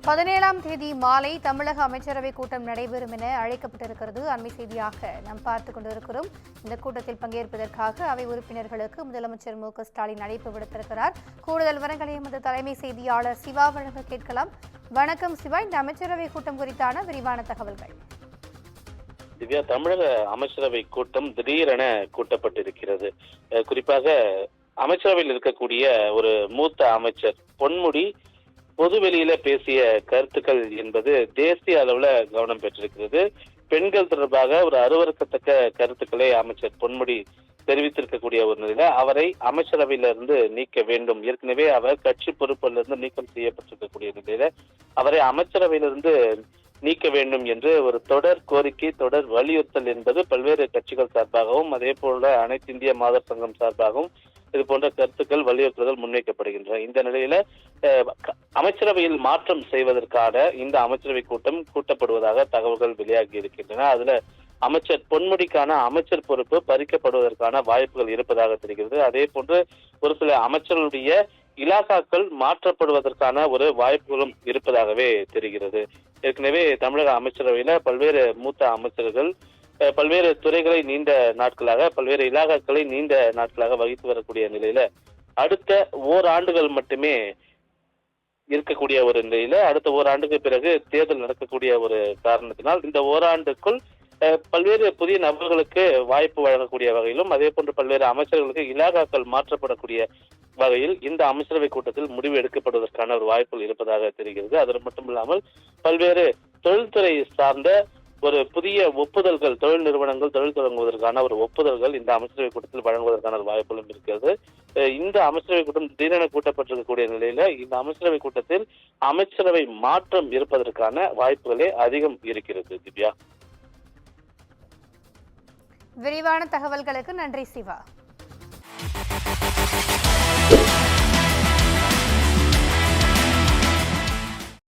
17ஆம் தேதி மாலை தமிழக அமைச்சரவை கூட்டம் நடைபெறும் என அழைக்கப்பட்டிருக்கிறது. அண்மை செய்தியாக நாம் பார்த்துக் கொண்டிருக்கிறோம். இந்த கூட்டத்தில் பங்கேற்பதற்காக அவை உறுப்பினர்களுக்கு முதலமைச்சர் மு.க.ஸ்டாலின் அழைப்பு விடுத்திருக்கிறார். கூடுதல் விவரங்களை எமது தலைமை செய்தியாளர் சிவா வழங்க கேட்கலாம். வணக்கம் சிவா, இந்த அமைச்சரவை கூட்டம் குறித்தான விரிவான தகவல்கள். திவ்யா, தமிழக அமைச்சரவை கூட்டம் திடீரென கூட்டப்பட்டிருக்கிறது. குறிப்பாக அமைச்சரவையில் இருக்கக்கூடிய ஒரு மூத்த அமைச்சர் பொன்முடி பொதுவெளியில பேசிய கருத்துக்கள் என்பது தேசிய அளவுல கவனம் பெற்றிருக்கிறது. பெண்கள் தொடர்பாக ஒரு அருவருக்கத்தக்க கருத்துக்களை அமைச்சர் பொன்முடி தெரிவித்திருக்கக்கூடிய ஒரு நிலையில அவரை அமைச்சரவையிலிருந்து நீக்க வேண்டும். ஏற்கனவே அவர் கட்சி பொறுப்பிலிருந்து நீக்கம் செய்யப்பட்டிருக்கக்கூடிய நிலையில அவரை அமைச்சரவையிலிருந்து நீக்க வேண்டும் என்று ஒரு தொடர் கோரிக்கை, தொடர் வலியுறுத்தல் என்பது பல்வேறு கட்சிகள் சார்பாகவும் அதே போல அனைத்து இந்திய மாதர் சங்கம் சார்பாகவும் இது போன்ற கருத்துக்கள் வலியுறுத்தல்கள் முன்வைக்கப்படுகின்றன. இந்த நிலையில அமைச்சரவையில் மாற்றம் செய்வதற்கான இந்த அமைச்சரவை கூட்டம் கூட்டப்படுவதாக தகவல்கள் வெளியாகி இருக்கின்றன. அதுல அமைச்சர் பொன்முடிக்கான அமைச்சர் பொறுப்பு பறிக்கப்படுவதற்கான வாய்ப்புகள் இருப்பதாக தெரிகிறது. அதே போன்று ஒரு சில அமைச்சர்களுடைய இலாகாக்கள் மாற்றப்படுவதற்கான ஒரு வாய்ப்புகளும் இருப்பதாகவே தெரிகிறது. ஏற்கனவே தமிழக அமைச்சரவையில பல்வேறு மூத்த அமைச்சர்கள் பல்வேறு துறைகளை நீண்ட நாட்களாக, பல்வேறு இலாகாக்களை நீண்ட நாட்களாக வகித்து வரக்கூடிய நிலையில அடுத்த ஓராண்டுகள் மட்டுமே இருக்கக்கூடிய ஒரு நிலையில அடுத்த ஓராண்டுக்கு பிறகு தேர்தல் நடக்கக்கூடிய ஒரு காரணத்தினால் இந்த ஓராண்டுக்குள் பல்வேறு புதிய நபர்களுக்கு வாய்ப்பு வழங்கக்கூடிய வகையிலும் அதே போன்று பல்வேறு அமைச்சர்களுக்கு இலாகாக்கள் மாற்றப்படக்கூடிய வகையில் இந்த அமைச்சரவை கூட்டத்தில் முடிவு எடுக்கப்படுவதற்கான ஒரு வாய்ப்புகள் இருப்பதாக தெரிகிறது. அது மட்டும் இல்லாமல் பல்வேறு தொழில்துறை சார்ந்த ஒரு புதிய ஒப்புதல்கள், தொழில் நிறுவனங்கள் தொழில் தொடங்குவதற்கான ஒரு ஒப்புதல்கள் இந்த அமைச்சரவை கூட்டத்தில் வழங்குவதற்கான ஒரு வாய்ப்புகளும் இருக்கிறது. இந்த அமைச்சரவை கூட்டம் திடீரென கூட்டப்பட்டிருக்கக்கூடிய நிலையில இந்த அமைச்சரவை கூட்டத்தில் அமைச்சரவை மாற்றம் இருப்பதற்கான வாய்ப்புகளே அதிகம் இருக்கிறது. திவ்யா, விரிவான தகவல்களுக்கு நன்றி சிவா.